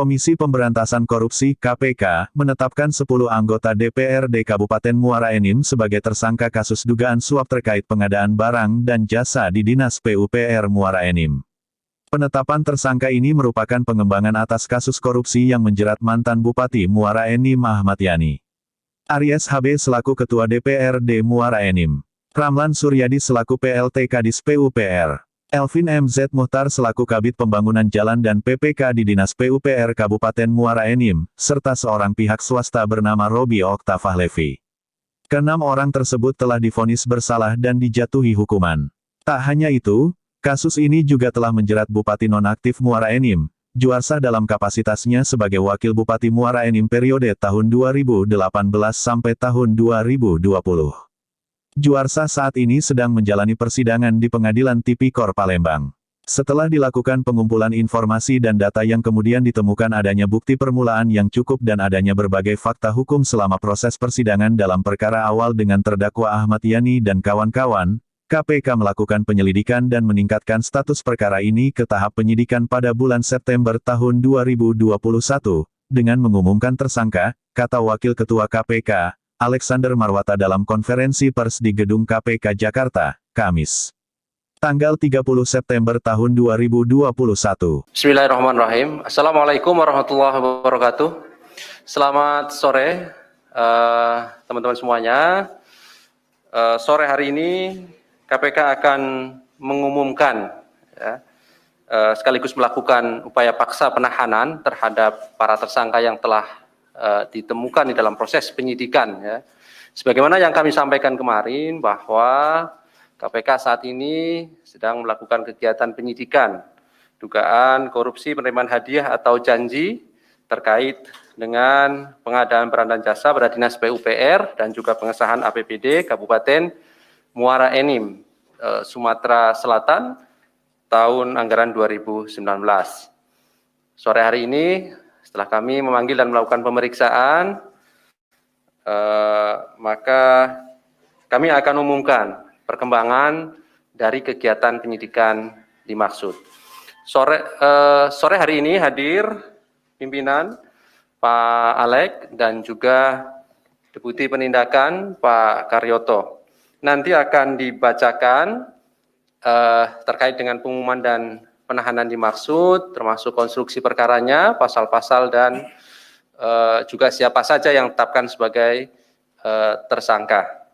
Komisi Pemberantasan Korupsi (KPK) menetapkan 10 anggota DPRD Kabupaten Muara Enim sebagai tersangka kasus dugaan suap terkait pengadaan barang dan jasa di Dinas PUPR Muara Enim. Penetapan tersangka ini merupakan pengembangan atas kasus korupsi yang menjerat mantan Bupati Muara Enim Ahmad Yani. Aries HB selaku Ketua DPRD Muara Enim. Ramlan Suryadi selaku PLT Kadis PUPR. Elvin MZ Muhtar selaku Kabid Pembangunan Jalan dan PPK di Dinas PUPR Kabupaten Muara Enim, serta seorang pihak swasta bernama Robi Oktavahlevi. Keenam orang tersebut telah divonis bersalah dan dijatuhi hukuman. Tak hanya itu, kasus ini juga telah menjerat Bupati nonaktif Muara Enim, Juarsah dalam kapasitasnya sebagai Wakil Bupati Muara Enim periode tahun 2018 sampai tahun 2020. Juarsah saat ini sedang menjalani persidangan di Pengadilan Tipikor Palembang. Setelah dilakukan pengumpulan informasi dan data yang kemudian ditemukan adanya bukti permulaan yang cukup dan adanya berbagai fakta hukum selama proses persidangan dalam perkara awal dengan terdakwa Ahmad Yani dan kawan-kawan, KPK melakukan penyelidikan dan meningkatkan status perkara ini ke tahap penyidikan pada bulan September tahun 2021, dengan mengumumkan tersangka, kata Wakil Ketua KPK, Alexander Marwata dalam konferensi pers di Gedung KPK Jakarta, Kamis. Tanggal 30 September tahun 2021. Bismillahirrahmanirrahim. Assalamualaikum warahmatullahi wabarakatuh. Selamat sore, teman-teman semuanya. Sore hari ini KPK akan mengumumkan, sekaligus melakukan upaya paksa penahanan terhadap para tersangka yang telah ditemukan di dalam proses penyidikan. Sebagaimana yang kami sampaikan kemarin bahwa KPK saat ini sedang melakukan kegiatan penyidikan dugaan korupsi penerimaan hadiah atau janji terkait dengan pengadaan barang dan jasa pada Dinas PUPR dan juga pengesahan APBD Kabupaten Muara Enim, Sumatera Selatan tahun anggaran 2019. Sore hari ini setelah kami memanggil dan melakukan pemeriksaan, maka kami akan umumkan perkembangan dari kegiatan penyidikan dimaksud. Sore hari ini hadir pimpinan Pak Alek dan juga Deputi Penindakan Pak Karyoto. Nanti akan dibacakan terkait dengan pengumuman dan penahanan dimaksud, termasuk konstruksi perkaranya, pasal-pasal dan juga siapa saja yang ditetapkan sebagai tersangka.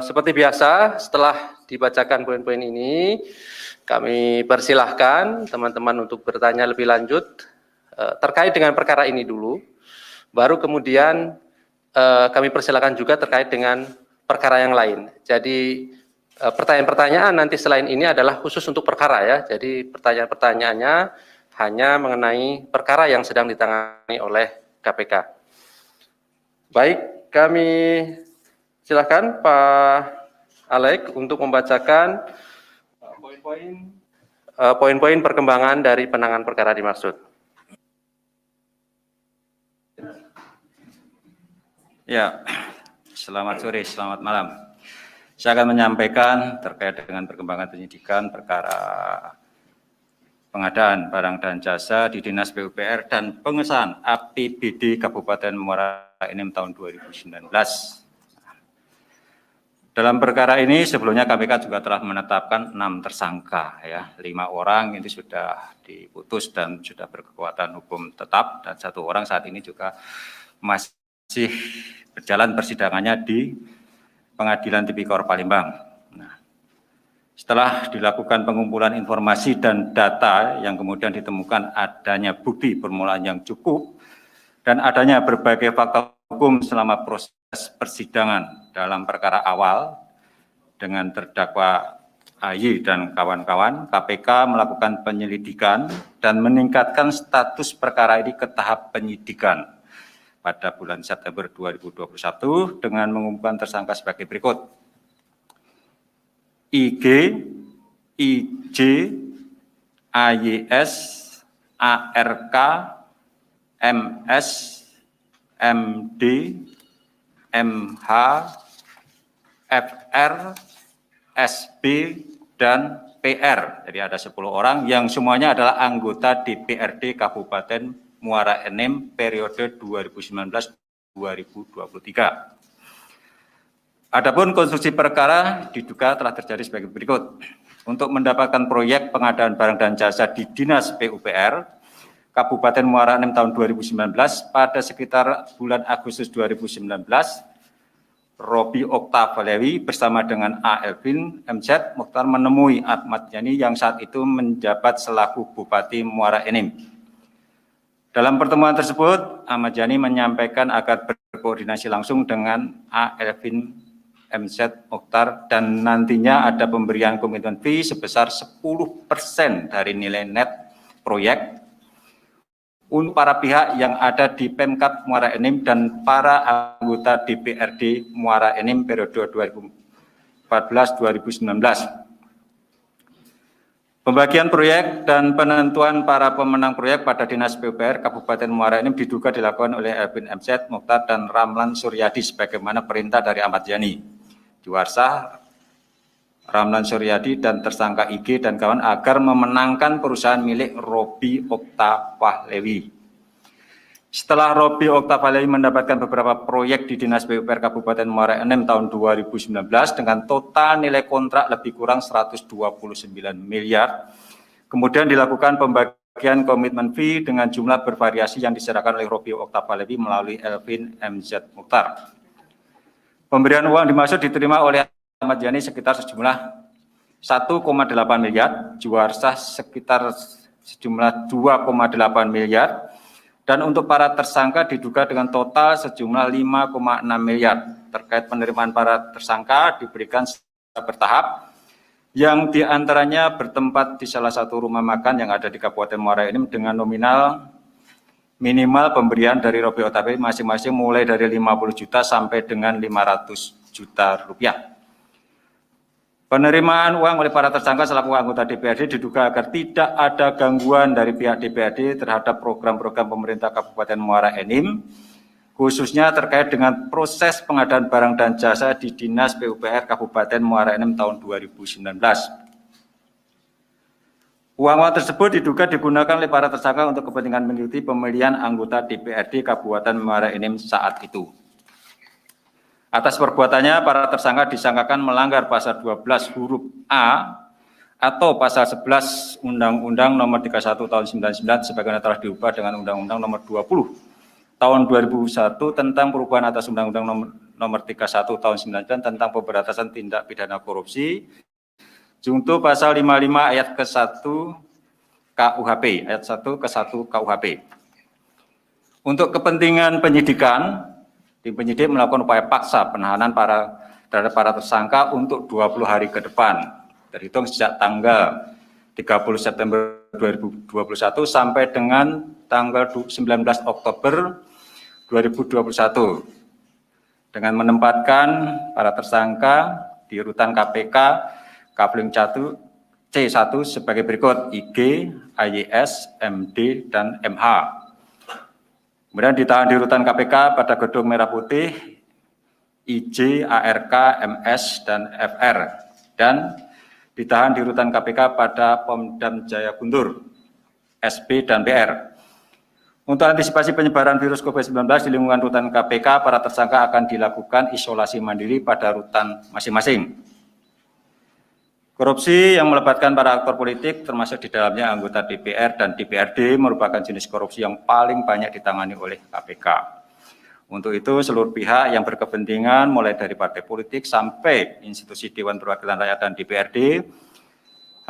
Seperti biasa, setelah dibacakan poin-poin ini, kami persilahkan teman-teman untuk bertanya lebih lanjut terkait dengan perkara ini dulu, baru kemudian kami persilahkan juga terkait dengan perkara yang lain. Jadi pertanyaan-pertanyaan nanti selain ini adalah khusus untuk perkara ya. Jadi pertanyaan-pertanyaannya hanya mengenai perkara yang sedang ditangani oleh KPK. Baik, kami silakan Pak Alek untuk membacakan poin-poin perkembangan dari penanganan perkara dimaksud. Ya, selamat sore, selamat malam. Saya akan menyampaikan terkait dengan perkembangan penyidikan perkara pengadaan barang dan jasa di Dinas PUPR dan pengesahan APBD Kabupaten Muara Enim tahun 2019. Dalam perkara ini sebelumnya KPK juga telah menetapkan 6 tersangka, 5 orang ini sudah diputus dan sudah berkekuatan hukum tetap, dan 1 orang saat ini juga masih berjalan persidangannya di Pengadilan Tipikor Palembang. Nah, setelah dilakukan pengumpulan informasi dan data yang kemudian ditemukan adanya bukti permulaan yang cukup dan adanya berbagai fakta hukum selama proses persidangan dalam perkara awal dengan terdakwa AY dan kawan-kawan, KPK melakukan penyelidikan dan meningkatkan status perkara ini ke tahap penyidikan pada bulan September 2021 dengan mengumumkan tersangka sebagai berikut. IG, IJ, AYS, ARK, MS, MD, MH, FR, SB, dan PR. Jadi ada 10 orang yang semuanya adalah anggota DPRD Kabupaten Muara Enim periode 2019-2023. Adapun konstruksi perkara diduga telah terjadi sebagai berikut. Untuk mendapatkan proyek pengadaan barang dan jasa di Dinas PUPR Kabupaten Muara Enim tahun 2019 pada sekitar bulan Agustus 2019, Robi Oktavalewi bersama dengan A. Elvin MZ Mokhtar menemui Ahmad Yani yang saat itu menjabat selaku Bupati Muara Enim. Dalam pertemuan tersebut, Ahmad Yani menyampaikan agar berkoordinasi langsung dengan A. Elvin MZ Mokhtar dan nantinya ada pemberian komitmen fee sebesar 10% dari nilai net proyek untuk para pihak yang ada di Pemkab Muara Enim dan para anggota DPRD Muara Enim periode 2014-2019. Pembagian proyek dan penentuan para pemenang proyek pada Dinas PUPR Kabupaten Muara Enim diduga dilakukan oleh Elvin MZ Mokhtar dan Ramlan Suryadi sebagaimana perintah dari Ahmad Yani. Diwarsah Ramlan Suryadi dan tersangka IG dan kawan agar memenangkan perusahaan milik Robi Oktavalewi. Setelah Robi Oktavalewi mendapatkan beberapa proyek di Dinas PUPR Kabupaten Muara Enim tahun 2019 dengan total nilai kontrak lebih kurang 129 miliar, kemudian dilakukan pembagian komitmen fee dengan jumlah bervariasi yang diserahkan oleh Robi Oktavalewi melalui Elvin MZ Mokhtar. Pemberian uang dimaksud diterima oleh Ahmad Yani sekitar sejumlah 1,8 miliar, Juwarsah sekitar sejumlah 2,8 miliar, dan untuk para tersangka diduga dengan total sejumlah 5,6 miliar. Terkait penerimaan para tersangka diberikan secara bertahap, yang diantaranya bertempat di salah satu rumah makan yang ada di Kabupaten Muara Enim dengan nominal minimal pemberian dari Robi Oktavalewi masing-masing mulai dari 50 juta sampai dengan 500 juta rupiah. Penerimaan uang oleh para tersangka selaku anggota DPRD diduga agar tidak ada gangguan dari pihak DPRD terhadap program-program pemerintah Kabupaten Muara Enim, khususnya terkait dengan proses pengadaan barang dan jasa di Dinas PUPR Kabupaten Muara Enim tahun 2019. Uang-uang tersebut diduga digunakan oleh para tersangka untuk kepentingan mengikuti pemilihan anggota DPRD Kabupaten Muara Enim saat itu. Atas perbuatannya, para tersangka disangkakan melanggar pasal 12 huruf A atau pasal 11 Undang-Undang Nomor 31 Tahun 99 sebagaimana telah diubah dengan Undang-Undang Nomor 20 Tahun 2001 tentang perubahan atas Undang-Undang Nomor 31 Tahun 99 tentang pemberantasan tindak pidana korupsi, junto pasal 55 ayat ke-1 KUHP, ayat 1 ke-1 KUHP. Untuk kepentingan penyidikan, tim penyidik melakukan upaya paksa penahanan terhadap para tersangka untuk 20 hari ke depan, terhitung sejak tanggal 30 September 2021 sampai dengan tanggal 19 Oktober 2021, dengan menempatkan para tersangka di rutan KPK Kafling C1 sebagai berikut: IG, AYS, MD, dan MH. Kemudian ditahan di rutan KPK pada Gedung Merah Putih, IJ, ARK, MS, dan FR. Dan ditahan di rutan KPK pada Pomdam Jaya Guntur, SB, dan BR. Untuk antisipasi penyebaran virus COVID-19 di lingkungan rutan KPK, para tersangka akan dilakukan isolasi mandiri pada rutan masing-masing. Korupsi yang melibatkan para aktor politik, termasuk di dalamnya anggota DPR dan DPRD, merupakan jenis korupsi yang paling banyak ditangani oleh KPK. Untuk itu, seluruh pihak yang berkepentingan, mulai dari partai politik sampai institusi Dewan Perwakilan Rakyat dan DPRD,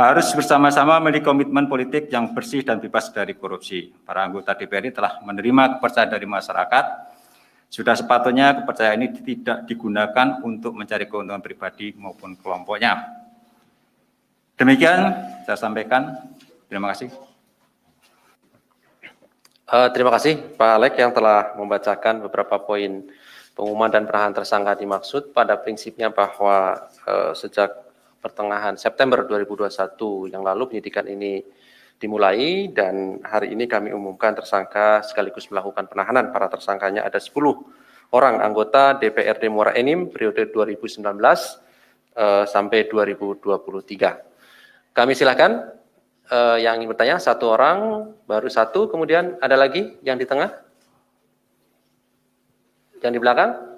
harus bersama-sama memiliki komitmen politik yang bersih dan bebas dari korupsi. Para anggota DPRD telah menerima kepercayaan dari masyarakat. Sudah sepatutnya kepercayaan ini tidak digunakan untuk mencari keuntungan pribadi maupun kelompoknya. Demikian saya sampaikan. Terima kasih. Terima kasih Pak Alek yang telah membacakan beberapa poin pengumuman dan penahanan tersangka dimaksud. Pada prinsipnya bahwa sejak pertengahan September 2021 yang lalu penyidikan ini dimulai dan hari ini kami umumkan tersangka sekaligus melakukan penahanan. Para tersangkanya ada 10 orang anggota DPRD Muara Enim periode 2019 sampai 2023. Kami silakan yang ingin bertanya, satu orang, baru satu, kemudian ada lagi yang di tengah, yang di belakang.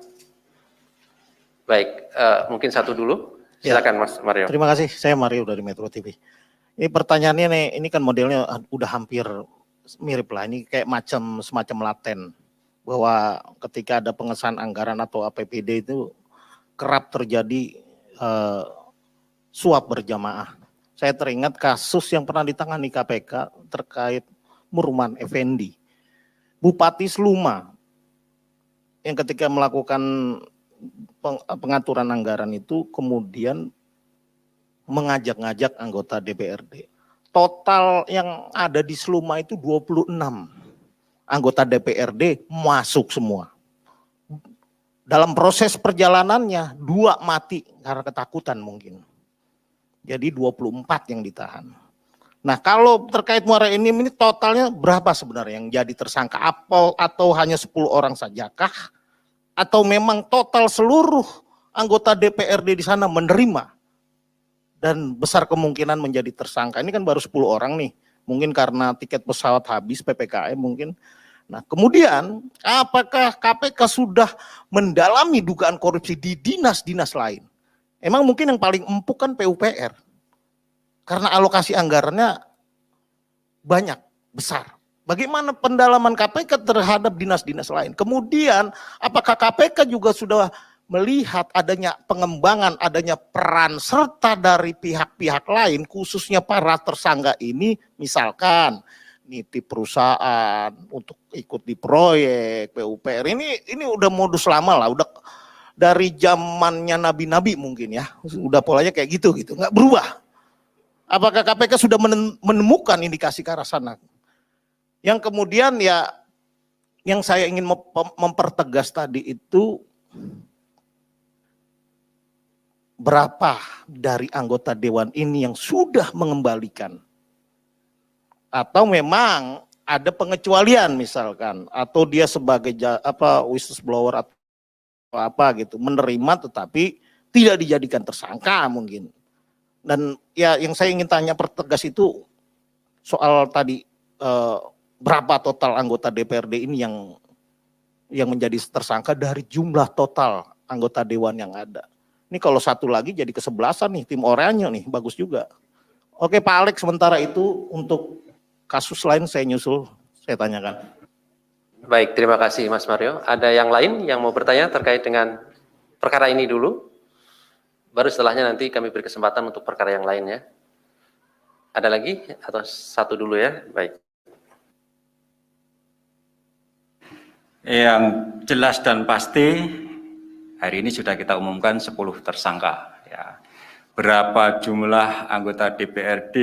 Baik, mungkin satu dulu. Silakan Mas Mario. Terima kasih, saya Mario dari Metro TV. Ini pertanyaannya nih, ini kan modelnya udah hampir mirip lah, ini kayak semacam laten, bahwa ketika ada pengesahan anggaran atau APBD itu kerap terjadi suap berjamaah. Saya teringat kasus yang pernah ditangani KPK terkait Murman Effendi, Bupati Sluma, yang ketika melakukan pengaturan anggaran itu kemudian mengajak-ngajak anggota DPRD. Total yang ada di Sluma itu 26 anggota DPRD masuk semua. Dalam proses perjalanannya 2 mati karena ketakutan mungkin. Jadi 24 yang ditahan. Nah, kalau terkait Muara Enim ini totalnya berapa sebenarnya yang jadi tersangka? Atau hanya 10 orang sajakah? Atau memang total seluruh anggota DPRD di sana menerima dan besar kemungkinan menjadi tersangka? Ini kan baru 10 orang nih. Mungkin karena tiket pesawat habis, PPKM mungkin. Nah, kemudian apakah KPK sudah mendalami dugaan korupsi di dinas-dinas lain? Emang mungkin yang paling empuk kan PUPR. Karena alokasi anggarannya banyak, besar. Bagaimana pendalaman KPK terhadap dinas-dinas lain? Kemudian apakah KPK juga sudah melihat adanya pengembangan, adanya peran serta dari pihak-pihak lain, khususnya para tersangka ini, misalkan nitip perusahaan untuk ikut di proyek PUPR, ini udah modus lama lah, udah dari zamannya nabi-nabi mungkin ya, udah polanya kayak gitu, nggak berubah. Apakah KPK sudah menemukan indikasi ke arah sana? Yang kemudian ya, yang saya ingin mempertegas tadi itu, berapa dari anggota dewan ini yang sudah mengembalikan? Atau memang ada pengecualian misalkan, atau dia sebagai whistleblower atau apa gitu, menerima tetapi tidak dijadikan tersangka mungkin. Dan ya yang saya ingin tanya pertegas itu soal tadi berapa total anggota DPRD ini yang menjadi tersangka dari jumlah total anggota dewan yang ada. Ini kalau satu lagi jadi ke-11 nih, tim oranye nih, bagus juga. Oke Pak Alex, sementara itu untuk kasus lain saya nyusul, saya tanyakan. Baik, terima kasih Mas Mario. Ada yang lain yang mau bertanya terkait dengan perkara ini dulu? Baru setelahnya nanti kami beri kesempatan untuk perkara yang lain ya. Ada lagi atau satu dulu ya? Baik. Yang jelas dan pasti hari ini sudah kita umumkan 10 tersangka. Ya. Berapa jumlah anggota DPRD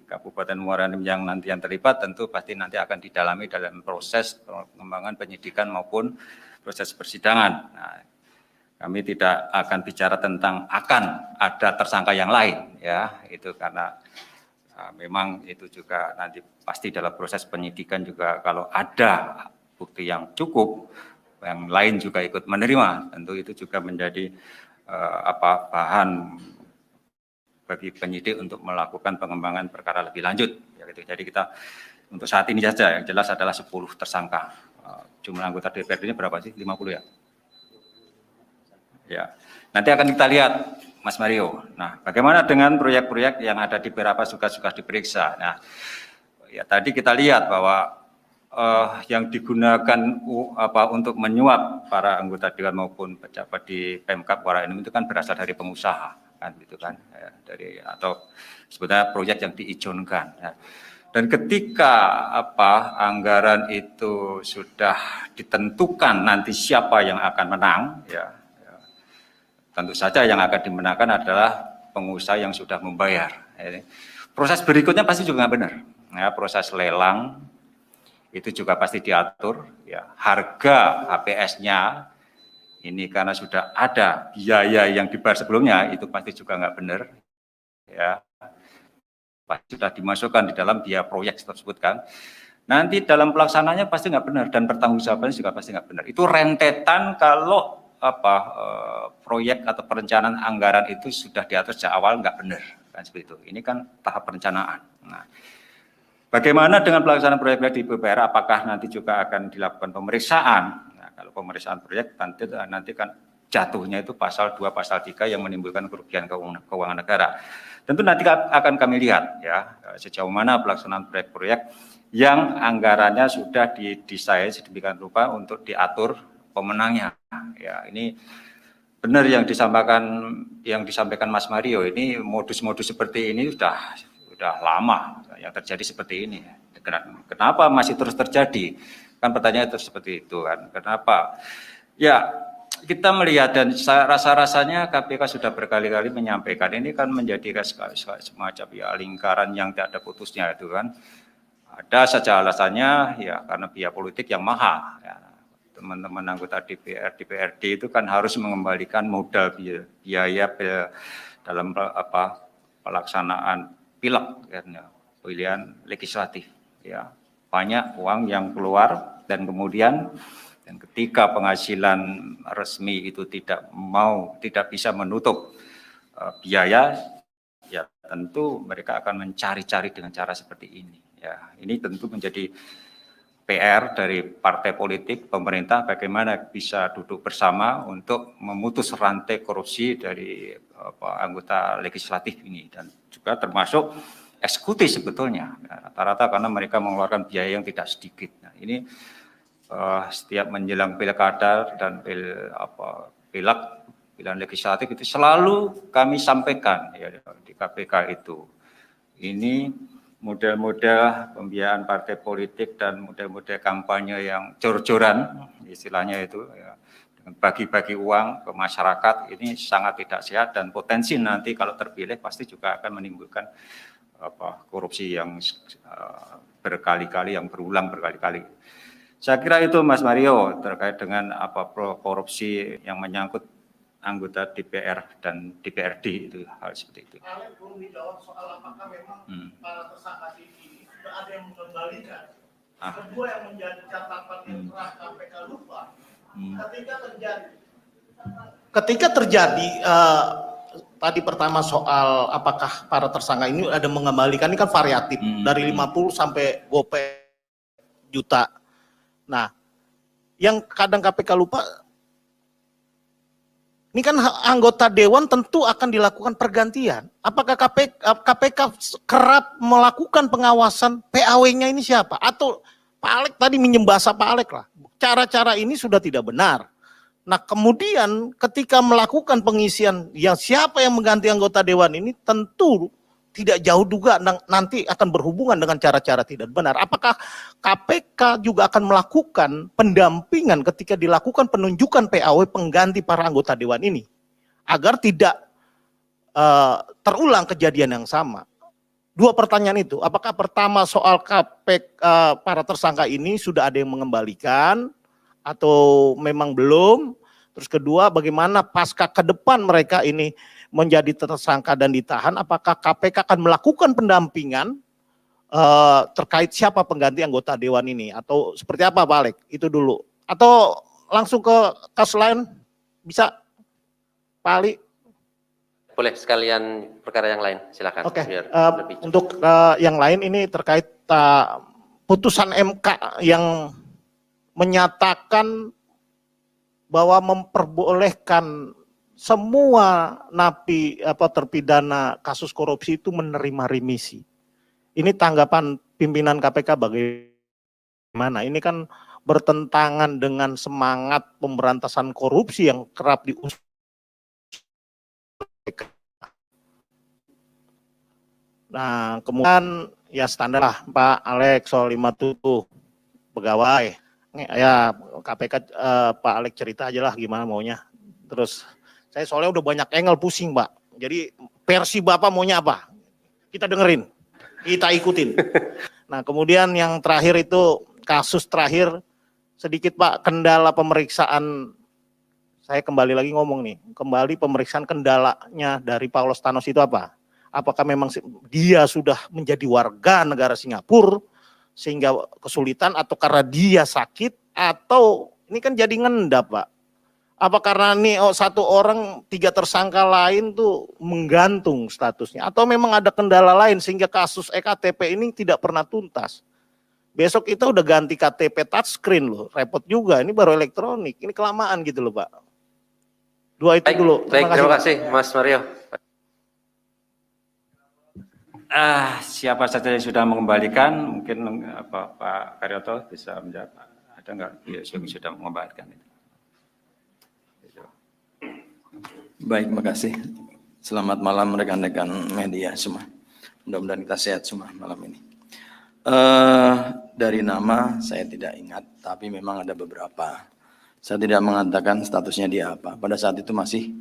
Kabupaten Muara Enim yang nanti yang terlibat tentu pasti nanti akan didalami dalam proses pengembangan penyidikan maupun proses persidangan. Nah, kami tidak akan bicara tentang akan ada tersangka yang lain, ya itu karena memang itu juga nanti pasti dalam proses penyidikan juga kalau ada bukti yang cukup, yang lain juga ikut menerima, tentu itu juga menjadi bahan bagi penyidik untuk melakukan pengembangan perkara lebih lanjut. Ya, gitu. Jadi kita untuk saat ini saja yang jelas adalah 10 tersangka. Jumlah anggota DPRD-nya berapa sih? 50 ya? Ya, nanti akan kita lihat, Mas Mario. Nah, bagaimana dengan proyek-proyek yang ada di beberapa suka-suka diperiksa? Nah, ya tadi kita lihat bahwa yang digunakan untuk menyuap para anggota dewan maupun pejabat di Pemkab Muara Enim itu kan berasal dari pengusaha, kan gitu kan, ya, dari atau sebetulnya proyek yang diizinkan. Ya. Dan ketika anggaran itu sudah ditentukan nanti siapa yang akan menang, ya. Tentu saja yang akan dimenangkan adalah pengusaha yang sudah membayar. Proses berikutnya pasti juga nggak benar. Ya, proses lelang itu juga pasti diatur. Ya, harga HPS-nya ini karena sudah ada biaya yang dibayar sebelumnya itu pasti juga nggak benar. Ya, pasti sudah dimasukkan di dalam biaya proyek tersebut kan. Nanti dalam pelaksananya pasti nggak benar dan pertanggungjawabannya juga pasti nggak benar. Itu rentetan kalau proyek atau perencanaan anggaran itu sudah diatur sejak awal nggak benar. kan seperti itu. Ini kan tahap perencanaan. Nah, bagaimana dengan pelaksanaan proyek di PUPR? Apakah nanti juga akan dilakukan pemeriksaan? Nah, kalau pemeriksaan proyek nanti kan jatuhnya itu pasal 2, pasal 3 yang menimbulkan kerugian keuangan negara. Tentu nanti akan kami lihat ya sejauh mana pelaksanaan proyek-proyek yang anggarannya sudah didesain sedemikian rupa untuk diatur pemenangnya. Ya, ini benar yang disampaikan Mas Mario, ini modus-modus seperti ini sudah lama yang terjadi seperti ini. Kenapa masih terus terjadi? Kan pertanyaan itu seperti itu kan. Kenapa? Ya, kita melihat dan rasa-rasanya KPK sudah berkali-kali menyampaikan ini kan menjadi semacam ya lingkaran yang tidak ada putusnya itu kan. Ada saja alasannya ya karena biaya politik yang mahal. Ya. Teman-teman anggota DPRD itu kan harus mengembalikan modal biaya dalam pelaksanaan pileg ya, pilihan legislatif. Ya, banyak uang yang keluar dan kemudian ketika penghasilan resmi itu tidak bisa menutup biaya, ya tentu mereka akan mencari-cari dengan cara seperti ini. Ya, ini tentu menjadi PR dari partai politik, pemerintah, bagaimana bisa duduk bersama untuk memutus rantai korupsi dari anggota legislatif ini dan juga termasuk eksekutif sebetulnya. Rata-rata karena mereka mengeluarkan biaya yang tidak sedikit. Nah, ini setiap menjelang pilkada dan pilihan legislatif itu selalu kami sampaikan ya, di KPK itu. Ini model-model pembiayaan partai politik dan model-model kampanye yang jor-joran, istilahnya itu, ya, dengan bagi-bagi uang ke masyarakat, ini sangat tidak sehat dan potensi nanti kalau terpilih pasti juga akan menimbulkan korupsi yang berkali-kali, yang berulang berkali-kali. Saya kira itu Mas Mario terkait dengan korupsi yang menyangkut anggota DPR dan DPRD itu hal seperti itu. Kalau belum dijawab soal apakah memang para tersangka ini sudah ada yang mengembalikan. Kedua yang menjadi catatan yang telah KPK lupa. Ketika terjadi tadi pertama soal apakah para tersangka ini ada mengembalikan, ini kan variatif dari 50 sampai gope juta. Nah, yang kadang KPK lupa, ini kan anggota dewan tentu akan dilakukan pergantian. Apakah KPK kerap melakukan pengawasan PAW-nya ini siapa? Atau Pak Alek tadi menyembasa Pak Alek lah. Cara-cara ini sudah tidak benar. Nah kemudian ketika melakukan pengisian yang siapa yang mengganti anggota dewan ini tentu tidak jauh juga nanti akan berhubungan dengan cara-cara tidak benar. Apakah KPK juga akan melakukan pendampingan ketika dilakukan penunjukan PAW pengganti para anggota dewan ini agar tidak terulang kejadian yang sama? Dua pertanyaan itu, apakah pertama soal KPK para tersangka ini sudah ada yang mengembalikan atau memang belum? Terus kedua, bagaimana pasca ke depan mereka ini menjadi tersangka dan ditahan, apakah KPK akan melakukan pendampingan terkait siapa pengganti anggota dewan ini atau seperti apa Pak Alek? Itu dulu. Atau langsung ke kasus lain bisa Pak Ali? Boleh sekalian perkara yang lain, silakan. Oke, lebih untuk yang lain ini terkait putusan MK yang menyatakan bahwa memperbolehkan semua napi terpidana kasus korupsi itu menerima remisi. Ini tanggapan pimpinan KPK bagaimana? Ini kan bertentangan dengan semangat pemberantasan korupsi yang kerap diusung. Nah, kemudian ya standar lah Pak Alek soal 57 pegawai. Ya KPK Pak Alek cerita aja lah gimana maunya. Terus saya soalnya udah banyak angle pusing Pak. Jadi versi Bapak maunya apa? Kita dengerin, kita ikutin. Nah kemudian yang terakhir itu kasus terakhir sedikit Pak, kendala pemeriksaan. Saya kembali lagi ngomong nih, kembali pemeriksaan kendalanya dari Paulus Thanos itu apa? Apakah memang dia sudah menjadi warga negara Singapura sehingga kesulitan atau karena dia sakit atau ini kan jadi ngendap Pak? Apa karena nih satu orang 3 tersangka lain tuh menggantung statusnya, atau memang ada kendala lain sehingga kasus EKTP ini tidak pernah tuntas? Besok kita udah ganti KTP touchscreen loh, repot juga. Ini baru elektronik, ini kelamaan gitu loh Pak. Dua itu Baik, dulu. terima kasih Mas Mario. Siapa saja yang sudah mengembalikan, mungkin Pak Karyoto bisa menjawab. Ada nggak yang sudah mengembalikan itu? Baik, makasih. Selamat malam rekan-rekan media semua. Mudah-mudahan kita sehat semua malam ini. Dari nama saya tidak ingat, tapi memang ada beberapa. Saya tidak mengatakan statusnya dia apa. Pada saat itu masih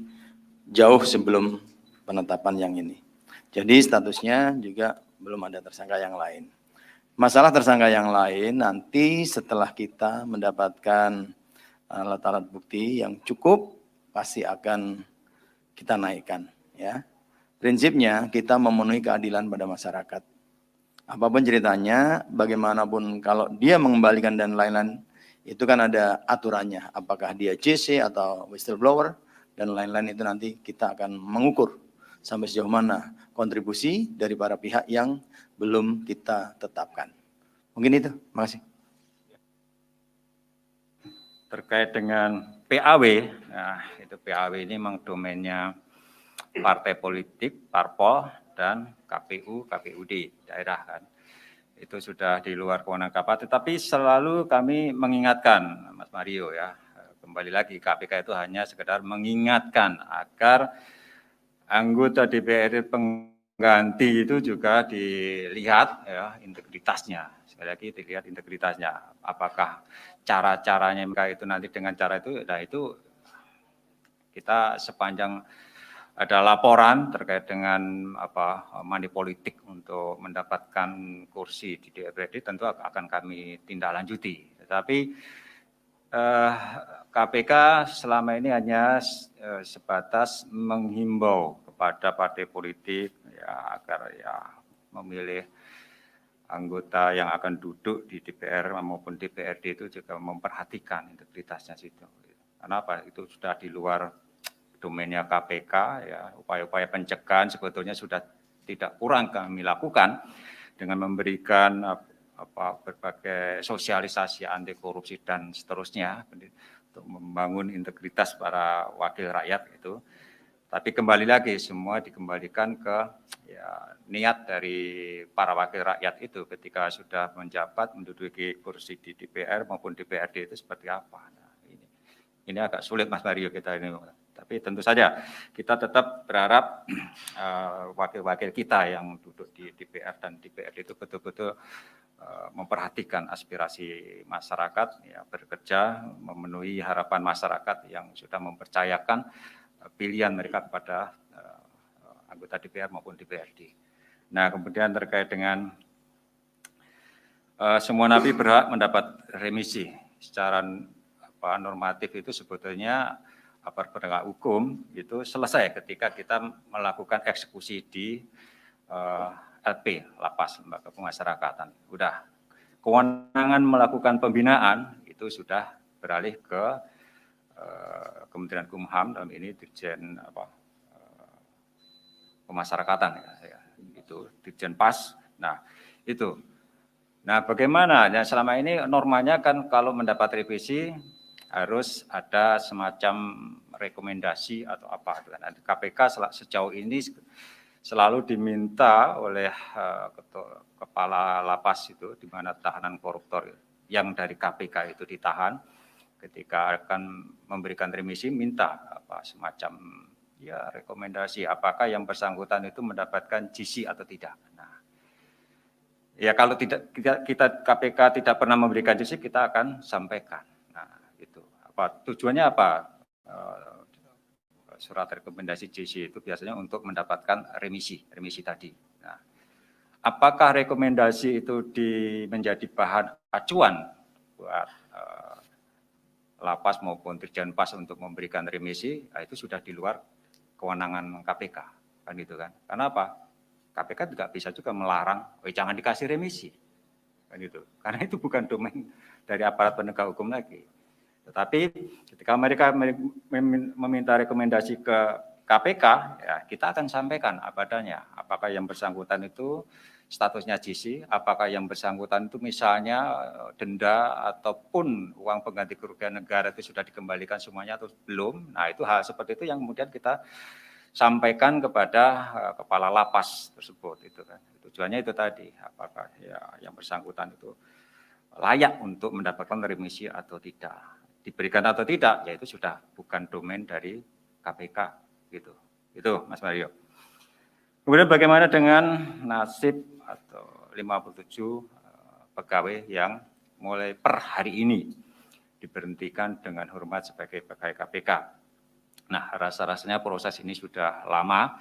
jauh sebelum penetapan yang ini. Jadi statusnya juga belum ada tersangka yang lain. Masalah tersangka yang lain nanti setelah kita mendapatkan alat-alat bukti yang cukup, pasti akan kita naikkan, ya. Prinsipnya kita memenuhi keadilan pada masyarakat. Apapun ceritanya, bagaimanapun kalau dia mengembalikan dan lain-lain, itu kan ada aturannya. Apakah dia JC atau whistleblower dan lain-lain, itu nanti kita akan mengukur sampai sejauh mana kontribusi dari para pihak yang belum kita tetapkan. Mungkin itu, makasih. Terkait dengan PAW, nah itu PAW ini memang domainnya partai politik, parpol, dan KPU, KPUD, daerah kan. Itu sudah di luar kewenangan KPK, tetapi selalu kami mengingatkan, Mas Mario ya, kembali lagi KPK itu hanya sekedar mengingatkan agar anggota DPR pengganti itu juga dilihat ya integritasnya. Sekali lagi dilihat integritasnya, apakah cara-caranya mereka itu nanti dengan cara itu, nah itu kita sepanjang ada laporan terkait dengan money politik untuk mendapatkan kursi di DPRD tentu akan kami tindak lanjuti. Tetapi KPK selama ini hanya sebatas menghimbau kepada partai politik ya agar ya memilih anggota yang akan duduk di DPR maupun DPRD itu juga memperhatikan integritasnya situ. Karena apa? Itu sudah di luar domainnya KPK, ya upaya-upaya pencegahan sebetulnya sudah tidak kurang kami lakukan dengan memberikan berbagai sosialisasi anti korupsi dan seterusnya untuk membangun integritas para wakil rakyat itu. Tapi kembali lagi semua dikembalikan ke ya, niat dari para wakil rakyat itu ketika sudah menjabat menduduki kursi di DPR maupun DPRD itu seperti apa. Nah, ini agak sulit Mas Mario kita ini. Tapi tentu saja kita tetap berharap wakil-wakil kita yang duduk di DPR dan DPRD itu betul-betul memperhatikan aspirasi masyarakat, ya, bekerja memenuhi harapan masyarakat yang sudah mempercayakan pilihan mereka kepada anggota DPR maupun DPRD. Nah, kemudian terkait dengan semua napi berhak mendapat remisi secara normatif itu sebetulnya aparat penegak hukum itu selesai ketika kita melakukan eksekusi di LP, Lapas Lembaga Pemasyarakatan. Udah kewenangan melakukan pembinaan itu sudah beralih ke Kementerian Kumham, dalam ini Dirjen Pemasyarakatan ya, itu Dirjen Pas. Nah, itu. Nah, bagaimana? Ya, selama ini normanya kan kalau mendapat revisi harus ada semacam rekomendasi atau apa. KPK sejauh ini selalu diminta oleh kepala lapas itu, di mana tahanan koruptor yang dari KPK itu ditahan, ketika akan memberikan remisi minta semacam ya rekomendasi apakah yang bersangkutan itu mendapatkan GC atau tidak. Nah, ya kalau tidak kita KPK tidak pernah memberikan GC kita akan sampaikan. Nah, itu tujuannya apa? Surat rekomendasi GC itu biasanya untuk mendapatkan remisi tadi. Nah, apakah rekomendasi itu menjadi bahan acuan buat Lapas maupun Dirjen Pas untuk memberikan remisi, nah itu sudah di luar kewenangan KPK, kan gitu kan? Karena apa? KPK tidak bisa juga melarang, jangan dikasih remisi, kan gitu. Karena itu bukan domain dari aparat penegak hukum lagi. Tetapi ketika mereka meminta rekomendasi ke KPK, ya kita akan sampaikan apa adanya. Apakah yang bersangkutan itu statusnya GC, apakah yang bersangkutan itu misalnya denda ataupun uang pengganti kerugian negara itu sudah dikembalikan semuanya atau belum. Nah, itu hal seperti itu yang kemudian kita sampaikan kepada kepala lapas tersebut itu kan. Tujuannya itu tadi, apakah ya yang bersangkutan itu layak untuk mendapatkan remisi atau tidak. Diberikan atau tidak, ya itu sudah bukan domain dari KPK gitu. Itu Mas Mario. Kemudian bagaimana dengan nasib atau 57 pegawai yang mulai per hari ini diberhentikan dengan hormat sebagai pegawai KPK. Nah, rasa-rasanya proses ini sudah lama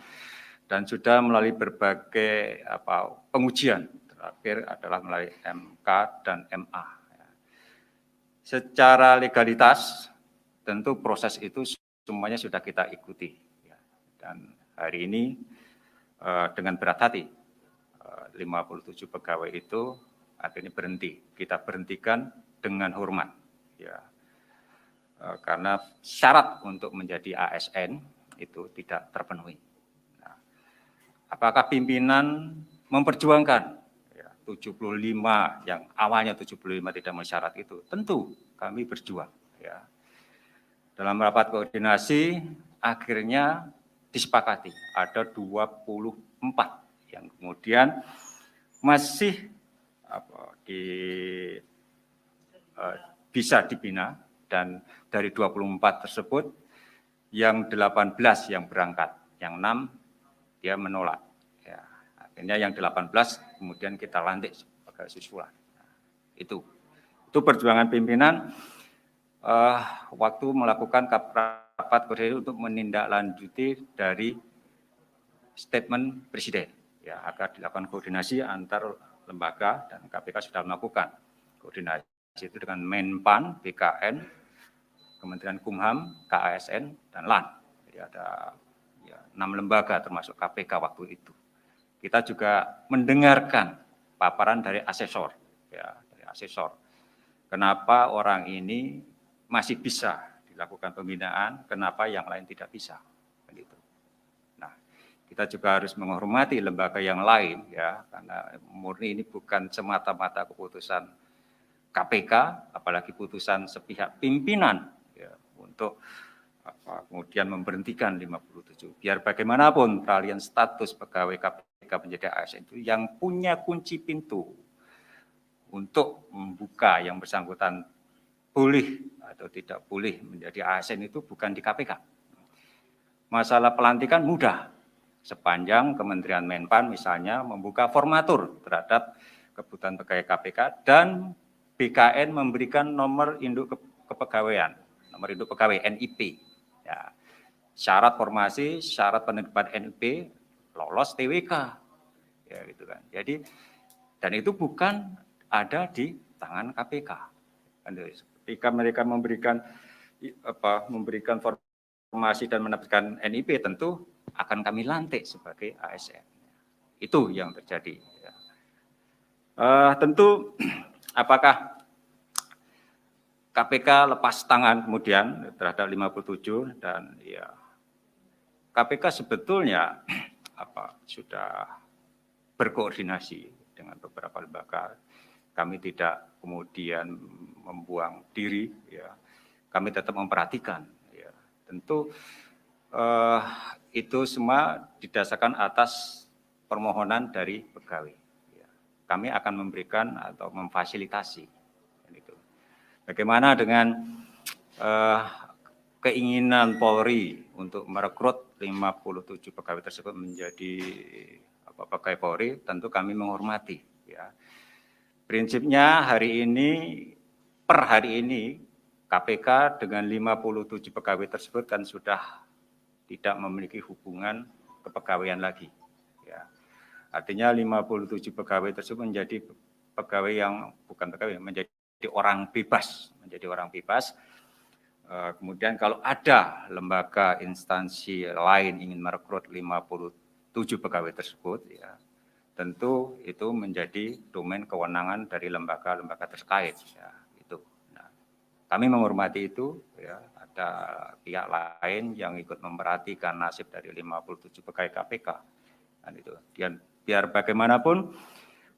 dan sudah melalui berbagai pengujian. Terakhir adalah melalui MK dan MA. Secara legalitas, tentu proses itu semuanya sudah kita ikuti. Dan hari ini dengan berat hati, 57 pegawai itu akhirnya berhenti. Kita berhentikan dengan hormat. Ya. Karena syarat untuk menjadi ASN itu tidak terpenuhi. Nah, apakah pimpinan memperjuangkan 75 yang awalnya 75 tidak memenuhi syarat itu? Tentu kami berjuang. Ya. Dalam rapat koordinasi akhirnya disepakati ada 24 yang kemudian masih bisa dibina, dan dari 24 tersebut yang 18 yang berangkat, yang 6 dia menolak. Ya, akhirnya yang 18 kemudian kita lantik sebagai susulan. Nah, itu perjuangan pimpinan waktu melakukan rapat koordinasi untuk menindaklanjuti dari statement Presiden. Ya, agar dilakukan koordinasi antar lembaga, dan KPK sudah melakukan koordinasi itu dengan Menpan, BKN, Kementerian Kumham, KASN, dan LAN. Jadi ada 6 lembaga termasuk KPK waktu itu. Kita juga mendengarkan paparan dari asesor, ya, dari asesor. Kenapa orang ini masih bisa dilakukan pembinaan, kenapa yang lain tidak bisa? Begitu. Nah, kita juga harus menghormati lembaga yang lain, ya, karena murni ini bukan semata-mata keputusan KPK, apalagi putusan sepihak pimpinan ya, untuk kemudian memberhentikan 57. Biar bagaimanapun peralihan status pegawai KPK menjadi ASN itu yang punya kunci pintu untuk membuka yang bersangkutan boleh atau tidak boleh menjadi ASN itu bukan di KPK. Masalah pelantikan mudah, sepanjang Kementerian Menpan misalnya membuka formatur terhadap kebutuhan pegawai KPK dan BKN memberikan nomor induk kepegawaian, nomor induk pegawai NIP. Ya. Syarat formasi, syarat penerbitan NIP, lolos TWK. Ya, gitu kan. Jadi, dan itu bukan ada di tangan KPK. Ketika mereka memberikan formasi dan menerbitkan NIP, tentu akan kami lantik sebagai ASN. Itu yang terjadi. Ya. Tentu apakah KPK lepas tangan kemudian terhadap 57, dan ya KPK sebetulnya sudah berkoordinasi dengan beberapa lembaga. Kami tidak kemudian membuang diri, ya. Kami tetap memperhatikan, ya. Tentu itu semua didasarkan atas permohonan dari pegawai. Ya. Kami akan memberikan atau memfasilitasi. Itu. Bagaimana dengan keinginan Polri untuk merekrut 57 pegawai tersebut menjadi pegawai Polri? Tentu kami menghormati. Ya. Prinsipnya hari ini, per hari ini, KPK dengan 57 pegawai tersebut kan sudah tidak memiliki hubungan kepegawaian lagi. Ya. Artinya 57 pegawai tersebut menjadi pegawai yang bukan pegawai, menjadi orang bebas, kemudian kalau ada lembaga instansi lain ingin merekrut 57 pegawai tersebut, ya, tentu itu menjadi domain kewenangan dari lembaga-lembaga terkait. Ya, itu. Nah, kami menghormati itu, ya, ada pihak lain yang ikut memperhatikan nasib dari 57 pegawai KPK. Dan itu, dan biar bagaimanapun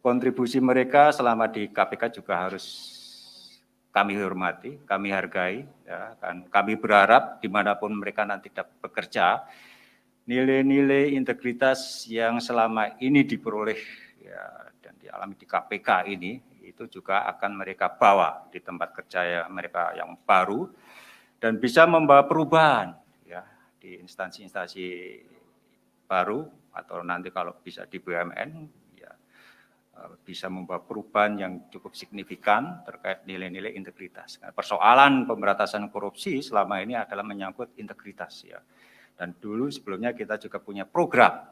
kontribusi mereka selama di KPK juga harus kami hormati, kami hargai, ya, kan kami berharap dimanapun mereka nanti dapat bekerja, nilai-nilai integritas yang selama ini diperoleh, ya, dan dialami di KPK ini, itu juga akan mereka bawa di tempat kerja mereka yang baru dan bisa membawa perubahan, ya, di instansi-instansi baru atau nanti kalau bisa di BUMN, ya, bisa membawa perubahan yang cukup signifikan terkait nilai-nilai integritas. Nah, persoalan pemberantasan korupsi selama ini adalah menyangkut integritas, ya. Dan dulu sebelumnya kita juga punya program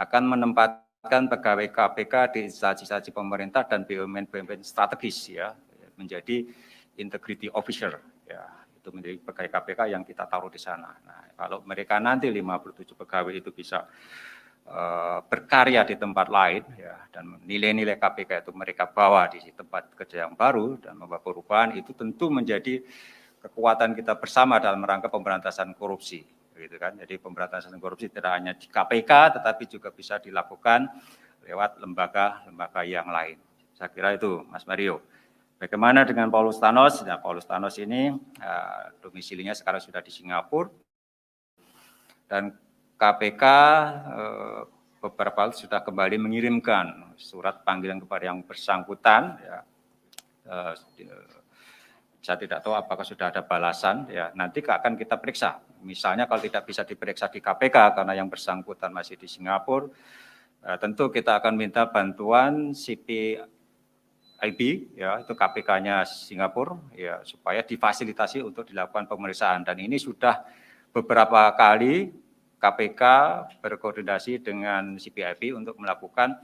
akan menempatkan pegawai KPK di instansi-instansi pemerintah dan BUMN strategis, ya, menjadi integrity officer, ya, itu menjadi pegawai KPK yang kita taruh di sana. Nah, kalau mereka nanti 57 pegawai itu bisa berkarya di tempat lain, ya, dan nilai-nilai KPK itu mereka bawa di tempat kerja yang baru dan membawa perubahan, itu tentu menjadi kekuatan kita bersama dalam rangka pemberantasan korupsi. Gitu kan. Jadi pemberantasan korupsi tidak hanya di KPK, tetapi juga bisa dilakukan lewat lembaga-lembaga yang lain. Saya kira itu, Mas Mario. Bagaimana dengan Paulus Thanos? Nah, Paulus Thanos ini domisilinya sekarang sudah di Singapura, dan KPK beberapa kali sudah kembali mengirimkan surat panggilan kepada yang bersangkutan. Ya, saya tidak tahu apakah sudah ada balasan, ya nanti akan kita periksa. Misalnya kalau tidak bisa diperiksa di KPK karena yang bersangkutan masih di Singapura, tentu kita akan minta bantuan CPIB, ya itu KPK-nya Singapura, ya supaya difasilitasi untuk dilakukan pemeriksaan. Dan ini sudah beberapa kali KPK berkoordinasi dengan CPIB untuk melakukan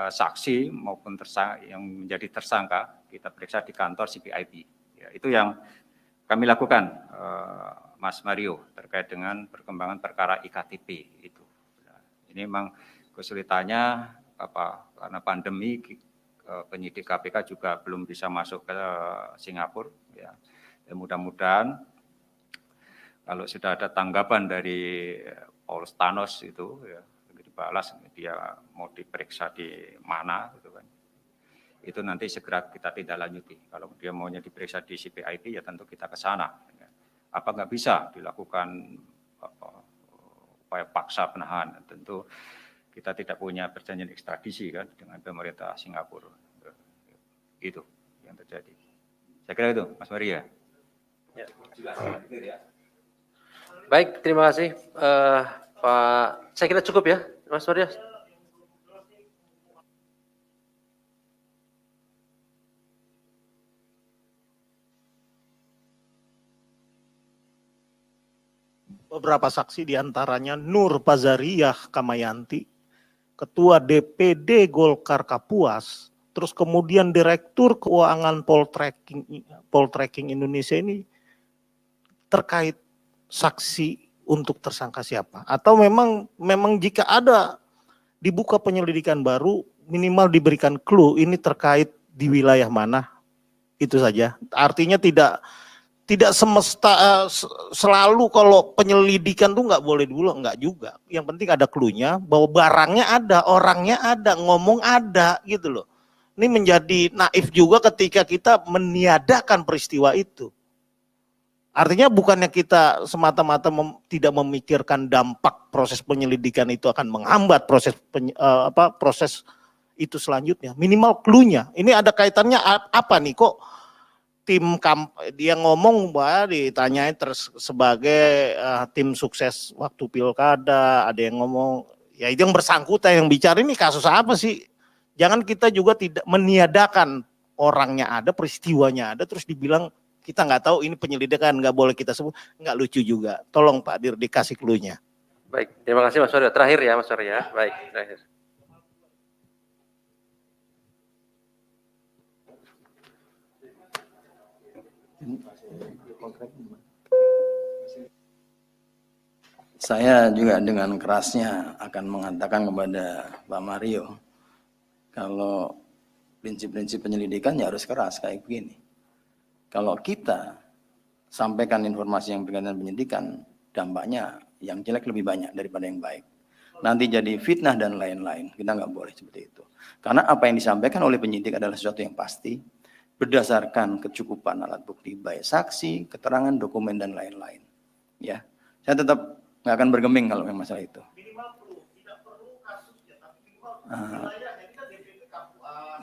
saksi maupun tersangka yang menjadi tersangka, kita periksa di kantor CPIB. Ya, itu yang kami lakukan, Mas Mario, terkait dengan perkembangan perkara IKTP itu. Nah, ini memang kesulitannya karena pandemi, penyidik KPK juga belum bisa masuk ke Singapura. Ya. Dan mudah-mudahan kalau sudah ada tanggapan dari Paulus Thanos itu, ya, dibalas dia mau diperiksa di mana, gitu kan. Itu nanti segera kita tindak lanjuti. Kalau dia maunya diperiksa di CPIB, ya tentu kita ke sana. Apa nggak bisa dilakukan upaya paksa penahanan? Tentu kita tidak punya perjanjian ekstradisi kan dengan pemerintah Singapura. Itu yang terjadi. Saya kira itu, Mas Maria. Ya. Baik, terima kasih, Pak. Saya kira cukup ya, Mas Maria. Beberapa saksi diantaranya Nur Pazariah Kamayanti, Ketua DPD Golkar Kapuas, terus kemudian Direktur Keuangan Poltreking Indonesia ini terkait saksi untuk tersangka siapa? Atau memang jika ada dibuka penyelidikan baru, minimal diberikan clue ini terkait di wilayah mana? Itu saja. Artinya tidak semesta selalu kalau penyelidikan tuh nggak boleh dulu, nggak juga. Yang penting ada clue-nya bahwa barangnya ada, orangnya ada, ngomong ada gitu loh. Ini menjadi naif juga ketika kita meniadakan peristiwa itu. Artinya bukannya kita semata-mata tidak memikirkan dampak proses penyelidikan itu akan menghambat proses itu selanjutnya. Minimal clue-nya. Ini ada kaitannya apa nih kok? Dia ngomong bahwa ditanyain sebagai tim sukses waktu pilkada, ada yang ngomong ya itu yang bersangkutan yang bicara ini kasus apa sih? Jangan kita juga tidak meniadakan orangnya ada, peristiwanya ada, terus dibilang kita nggak tahu ini penyelidikan nggak boleh kita sebut, nggak lucu juga. Tolong Pak Dir dikasih clue-nya. Baik, terima kasih Mas Mario. Terakhir ya Mas Mario ya. Baik, terakhir. Saya juga dengan kerasnya akan mengatakan kepada Pak Mario, kalau prinsip-prinsip penyelidikan ya harus keras kayak begini. Kalau kita sampaikan informasi yang berkaitan dengan penyidikan, dampaknya yang jelek lebih banyak daripada yang baik. Nanti jadi fitnah dan lain-lain. Kita nggak boleh seperti itu. Karena apa yang disampaikan oleh penyidik adalah sesuatu yang pasti, berdasarkan kecukupan alat bukti, baik saksi, keterangan, dokumen, dan lain-lain. Ya, saya tetap nggak akan bergeming kalau yang masalah itu.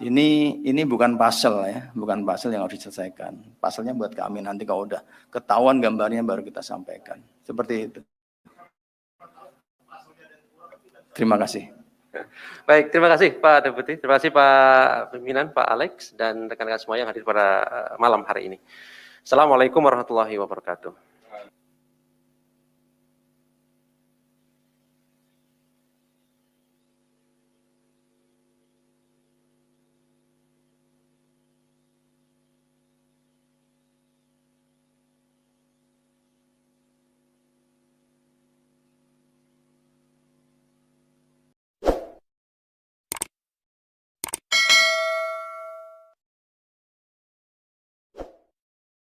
Ini bukan pasal ya, bukan pasal yang harus diselesaikan. Pasalnya buat kami nanti kalau udah ketahuan gambarnya baru kita sampaikan. Seperti itu. Terima kasih. Baik, terima kasih Pak Deputi, terima kasih Pak Pimpinan, Pak Alex, dan rekan-rekan semua yang hadir pada malam hari ini. Assalamualaikum warahmatullahi wabarakatuh.